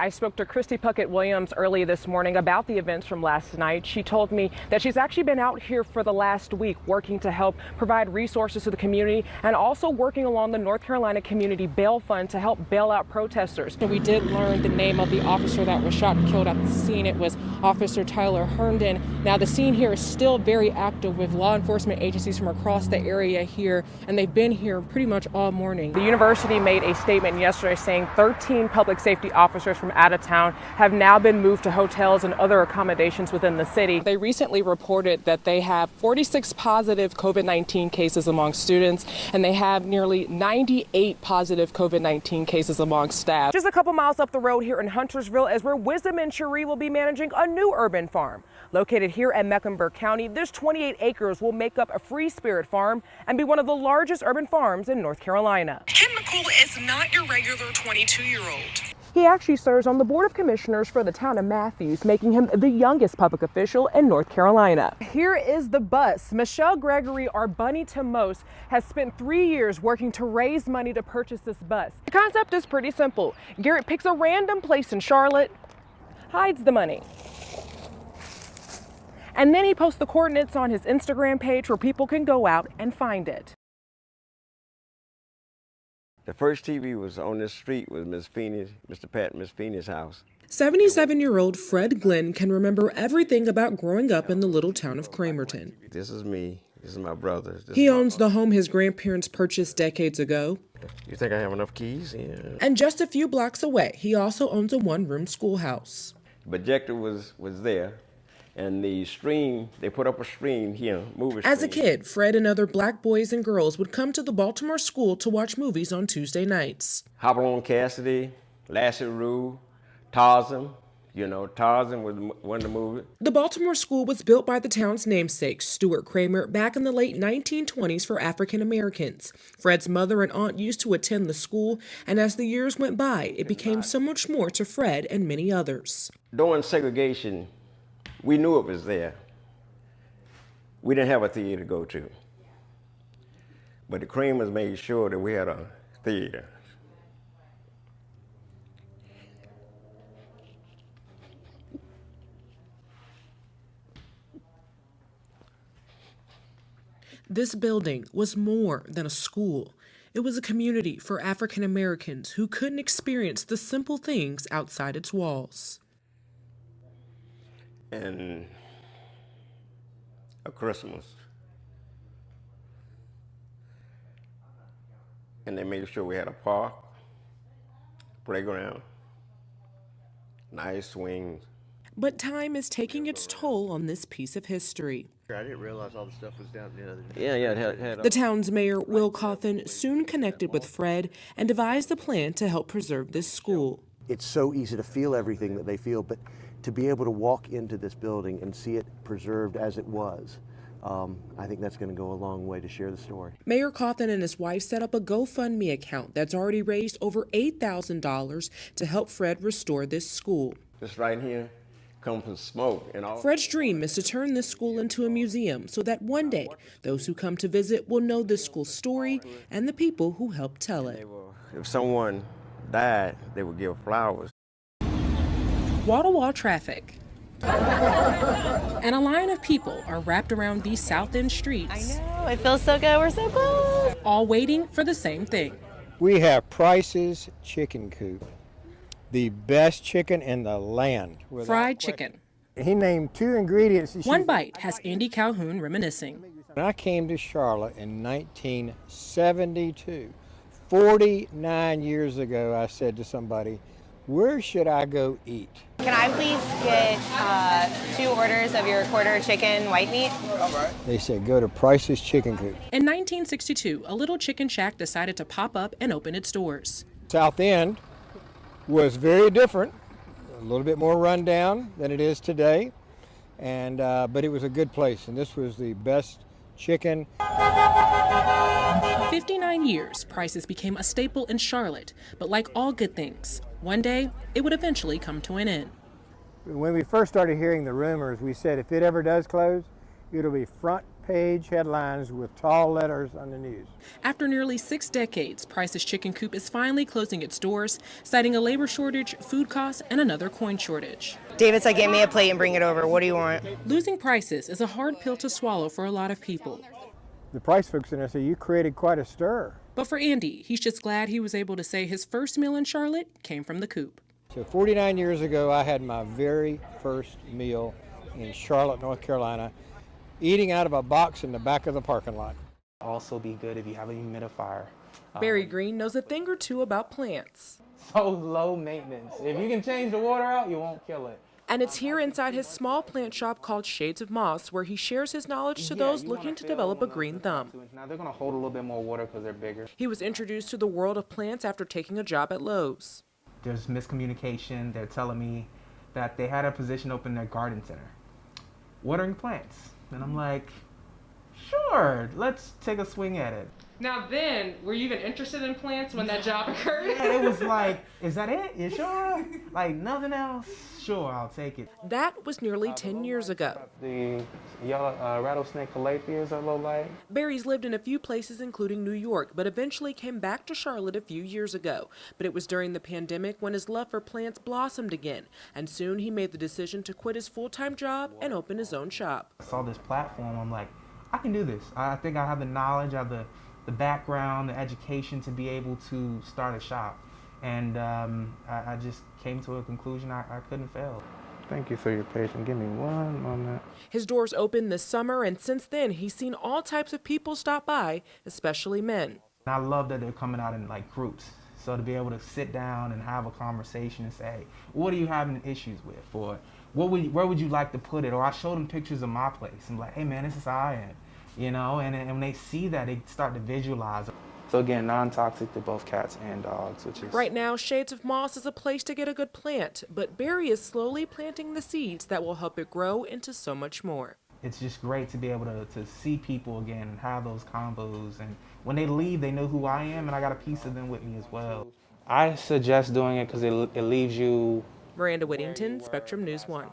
I spoke to Christy Puckett-Williams early this morning about the events from last night. She told me that she's actually been out here for the last week working to help provide resources to the community and also working along the North Carolina Community Bail Fund to help bail out protesters. We did learn the name of the officer that was shot and killed at the scene. It was Officer Tyler Herndon. Now, the scene here is still very active with law enforcement agencies from across the area here, and they've been here pretty much all morning. The university made a statement yesterday saying 13 public safety officers from out of town have now been moved to hotels and other accommodations within the city. They recently reported that they have 46 positive COVID-19 cases among students, and they have nearly 98 positive COVID-19 cases among staff. Just a couple miles up the road here in Huntersville is where Wisdom and Cherie will be managing a new urban farm. Located here at Mecklenburg County, this 28 acres will make up a free spirit farm and be one of the largest urban farms in North Carolina. Ken McCool is not your regular 22-year-old. He actually serves on the Board of Commissioners for the town of Matthews, making him the youngest public official in North Carolina. Here is the bus. Michelle Gregory, our bunny to most, has spent 3 years working to raise money to purchase this bus. The concept is pretty simple. Garrett picks a random place in Charlotte, hides the money, and then he posts the coordinates on his Instagram page where people can go out and find it. The first TV was on this street with Miss Feeney's, Mr. Pat and Miss Feeney's house. 77-year-old Fred Glenn can remember everything about growing up in the little town of Cramerton. This is me. This is my brother. He owns the home his grandparents purchased decades ago. You think I have enough keys? Yeah. And just a few blocks away, he also owns a one-room schoolhouse. The projector was there. And the stream, they put up a stream here, movie stream. As a kid, Fred and other black boys and girls would come to the Baltimore school to watch movies on Tuesday nights. Hopalong Cassidy, Lassie Rue, Tarzan. You know, Tarzan was one of the movies. The Baltimore school was built by the town's namesake, Stuart Kramer, back in the late 1920s for African Americans. Fred's mother and aunt used to attend the school, and as the years went by, it became so much more to Fred and many others. During segregation, we knew it was there. We didn't have a theater to go to. But the Creamers made sure that we had a theater. This building was more than a school. It was a community for African Americans who couldn't experience the simple things outside its walls. And a Christmas. And they made sure we had a park, playground, nice swings. But time is taking its toll on this piece of history. I didn't realize all the stuff was down the other Yeah, it had The town's mayor, Will Cawthon, soon connected with Fred and devised a plan to help preserve this school. It's so easy to feel everything that they feel, but to be able to walk into this building and see it preserved as it was, I think that's going to go a long way to share the story. Mayor Cawthon and his wife set up a GoFundMe account that's already raised over $8,000 to help Fred restore this school. This right here comes from smoke and all. Fred's dream is to turn this school into a museum so that one day those who come to visit will know this school's story and the people who helped tell it. If someone died, they would give flowers. Wall-to-wall traffic. And a line of people are wrapped around these South End streets. I know, it feels so good, we're so close. All waiting for the same thing. We have Price's Chicken Coop, the best chicken in the land. Fried chicken. He named 2 ingredients. One bite has Andy Calhoun reminiscing. When I came to Charlotte in 1972, 49 years ago, I said to somebody, where should I go eat? Can I please get 2 orders of your quarter chicken white meat? They said, go to Price's Chicken Coop. In 1962, a little chicken shack decided to pop up and open its doors. South End was very different, a little bit more run down than it is today, and but it was a good place, and this was the best chicken. 59 years, Price's became a staple in Charlotte, but like all good things, one day it would eventually come to an end. When we first started hearing the rumors, we said if it ever does close, it'll be front page headlines with tall letters on the news. After nearly 6 decades, Price's Chicken Coop is finally closing its doors, citing a labor shortage, food costs, and another coin shortage. David said, "Get me a plate and bring it over. What do you want?" Losing Price's is a hard pill to swallow for a lot of people. The Price folks in there say, you created quite a stir. But for Andy, he's just glad he was able to say his first meal in Charlotte came from the Coop. So 49 years ago, I had my very first meal in Charlotte, North Carolina, eating out of a box in the back of the parking lot. Also be good if you have a humidifier. Barry Green knows a thing or two about plants. So low maintenance. If you can change the water out, you won't kill it. And it's here inside his small plant shop called Shades of Moss where he shares his knowledge to those looking to develop a green thumb. Now they're going to hold a little bit more water because they're bigger. He was introduced to the world of plants after taking a job at Lowe's. There's miscommunication. They're telling me that they had a position open in their garden center, watering plants. And I'm like, sure, let's take a swing at it. Now then, were you even interested in plants when that job occurred? Yeah, it was like, is that it? You sure? Like nothing else? Sure, I'll take it. That was nearly 10 years ago. The yellow rattlesnake calathea is a low light. Barry's lived in a few places including New York, but eventually came back to Charlotte a few years ago. But it was during the pandemic when his love for plants blossomed again, and soon he made the decision to quit his full-time job and open his own shop. I saw this platform, I'm like, I can do this. I think I have the knowledge, I have the background, the education to be able to start a shop. And I just came to a conclusion I couldn't fail. Thank you for your patience. Give me one moment. His doors opened this summer, and since then, he's seen all types of people stop by, especially men. I love that they're coming out in like groups. So to be able to sit down and have a conversation and say, hey, what are you having issues with? Or where would you like to put it? Or I show them pictures of my place. I'm like, hey man, this is how I am. You know, and when they see that, they start to visualize. So again, non-toxic to both cats and dogs, which is... Right now, Shades of Moss is a place to get a good plant, but Barry is slowly planting the seeds that will help it grow into so much more. It's just great to be able to see people again and have those combos. And when they leave, they know who I am, and I got a piece of them with me as well. I suggest doing it because it leaves you... Maranda Whittington, Spectrum News 1.